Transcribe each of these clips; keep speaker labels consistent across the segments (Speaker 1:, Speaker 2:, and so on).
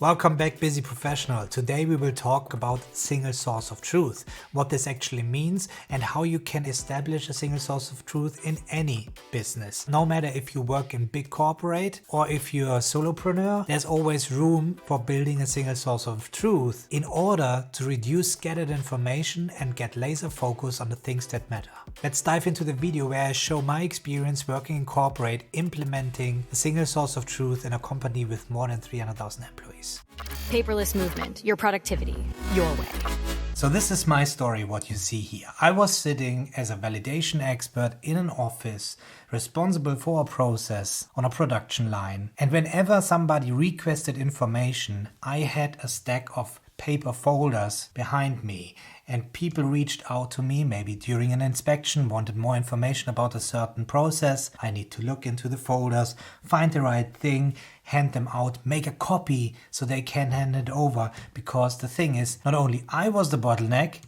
Speaker 1: Welcome back, busy professional. Today we will talk about single source of truth, what this actually means and how you can establish a single source of truth in any business. No matter if you work in big corporate or if you're a solopreneur, there's always room for building a single source of truth in order to reduce scattered information and get laser focus on the things that matter. Let's dive into the video where I show my experience working in corporate, implementing a single source of truth in a company with more than 300,000 employees.
Speaker 2: Paperless movement, your productivity, your way.
Speaker 1: So this is my story, what you see here. I was sitting as a validation expert in an office responsible for a process on a production line. And whenever somebody requested information, I had a stack of paper folders behind me. And people reached out to me, maybe during an inspection, wanted more information about a certain process. I need to look into the folders, find the right thing, hand them out, make a copy so they can hand it over. Because the thing is, not only I was the bottleneck,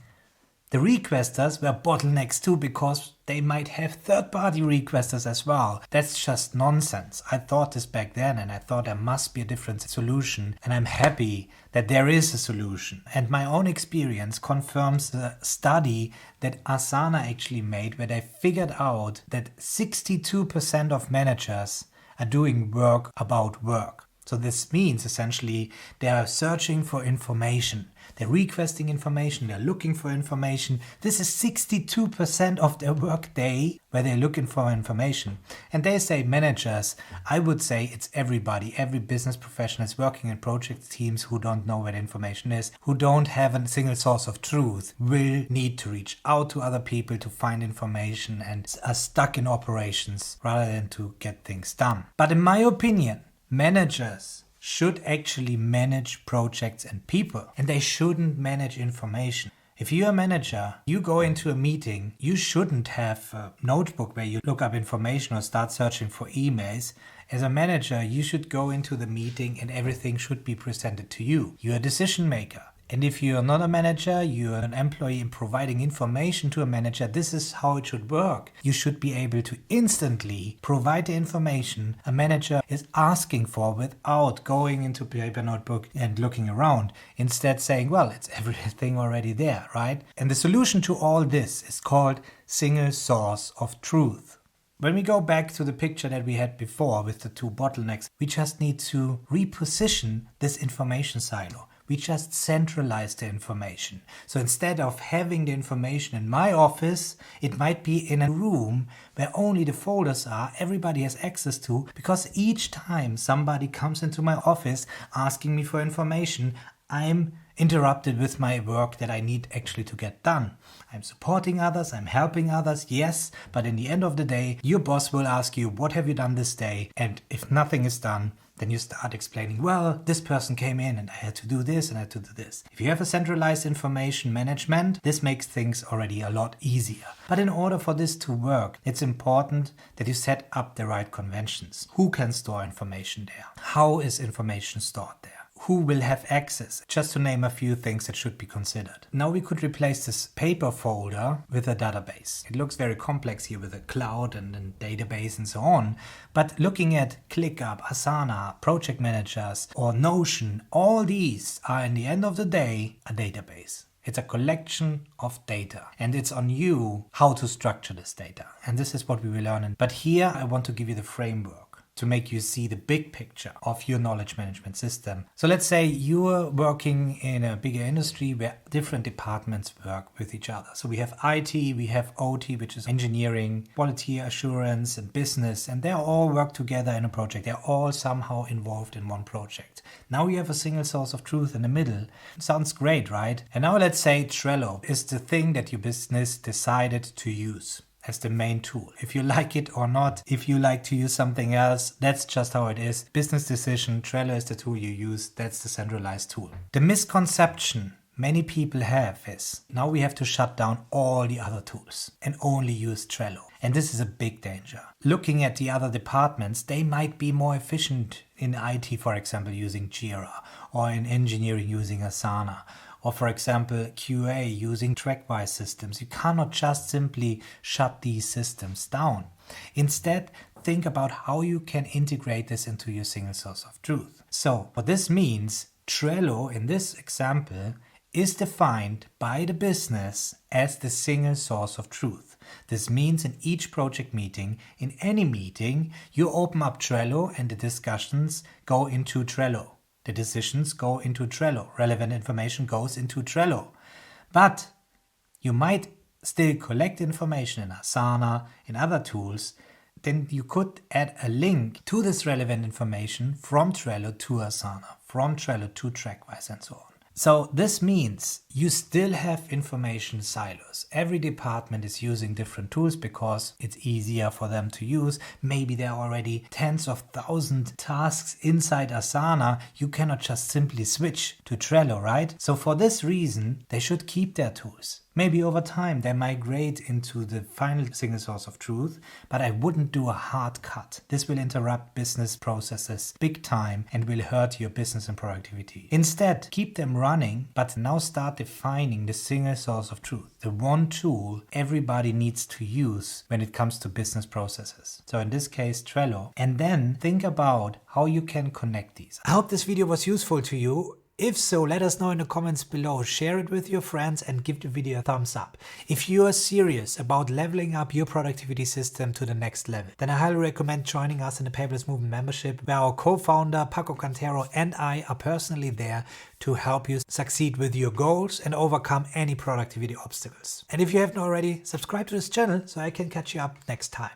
Speaker 1: the requesters were bottlenecks too, because they might have third-party requesters as well. That's just nonsense. I thought this back then and I thought there must be a different solution, and I'm happy that there is a solution. And my own experience confirms the study that Asana actually made, where they figured out that 62% of managers are doing work about work. So this means essentially they are searching for information. They're requesting information, they're looking for information. This is 62% of their work day where they're looking for information. And they say managers, I would say it's everybody, every business professional is working in project teams who don't know where the information is, who don't have a single source of truth, will need to reach out to other people to find information and are stuck in operations rather than to get things done. But in my opinion, managers should actually manage projects and people, and they shouldn't manage information. If you're a manager, you go into a meeting, you shouldn't have a notebook where you look up information or start searching for emails. As a manager, you should go into the meeting and everything should be presented to you. You're a decision maker. And if you're not a manager, you're an employee in providing information to a manager, this is how it should work. You should be able to instantly provide the information a manager is asking for without going into paper notebook and looking around. Instead saying, well, it's everything already there, right? And the solution to all this is called single source of truth. When we go back to the picture that we had before with the two bottlenecks, we just need to reposition this information silo. We just centralize the information. So instead of having the information in my office, it might be in a room where only the folders are, everybody has access to, because each time somebody comes into my office asking me for information, I'm interrupted with my work that I need actually to get done. I'm supporting others, I'm helping others, yes, but in the end of the day, your boss will ask you, what have you done this day? And if nothing is done, then you start explaining, well, this person came in and I had to do this and I had to do this. If you have a centralized information management, this makes things already a lot easier. But in order for this to work, it's important that you set up the right conventions. Who can store information there? How is information stored there? Who will have access? Just to name a few things that should be considered. Now we could replace this paper folder with a database. It looks very complex here with a cloud and database and so on. But looking at ClickUp, Asana, project managers or Notion, all these are in the end of the day a database. It's a collection of data and it's on you how to structure this data. And this is what we will learn. But here I want to give you the framework to make you see the big picture of your knowledge management system. So let's say you're working in a bigger industry where different departments work with each other. So we have IT, we have OT, which is engineering, quality assurance and business, and they all work together in a project. They're all somehow involved in one project. Now we have a single source of truth in the middle. Sounds great, right? And now let's say Trello is the thing that your business decided to use as the main tool. If you like it or not, if you like to use something else, that's just how it is. Business decision, Trello is the tool you use, that's the centralized tool. The misconception many people have is, now we have to shut down all the other tools and only use Trello. And this is a big danger. Looking at the other departments, they might be more efficient in IT, for example, using Jira, or in engineering using Asana, or for example, QA using TrackWise systems. You cannot just simply shut these systems down. Instead, think about how you can integrate this into your single source of truth. So what this means Trello, in this example, is defined by the business as the single source of truth. This means in each project meeting, in any meeting, you open up Trello and the discussions go into Trello. The decisions go into Trello. Relevant information goes into Trello. But you might still collect information in Asana, in other tools. Then you could add a link to this relevant information from Trello to Asana, from Trello to TrackWise and so on. So this means you still have information silos. Every department is using different tools because it's easier for them to use. Maybe there are already tens of thousands of tasks inside Asana. You cannot just simply switch to Trello, right? So for this reason, they should keep their tools. Maybe over time they migrate into the final single source of truth, but I wouldn't do a hard cut. This will interrupt business processes big time and will hurt your business and productivity. Instead, keep them running, but now start defining the single source of truth, the one tool everybody needs to use when it comes to business processes. So in this case, Trello. And then think about how you can connect these. I hope this video was useful to you. If so, let us know in the comments below, share it with your friends and give the video a thumbs up. If you are serious about leveling up your productivity system to the next level, then I highly recommend joining us in the Paperless Movement membership, where our co-founder Paco Cantero and I are personally there to help you succeed with your goals and overcome any productivity obstacles. And if you haven't already, subscribe to this channel so I can catch you up next time.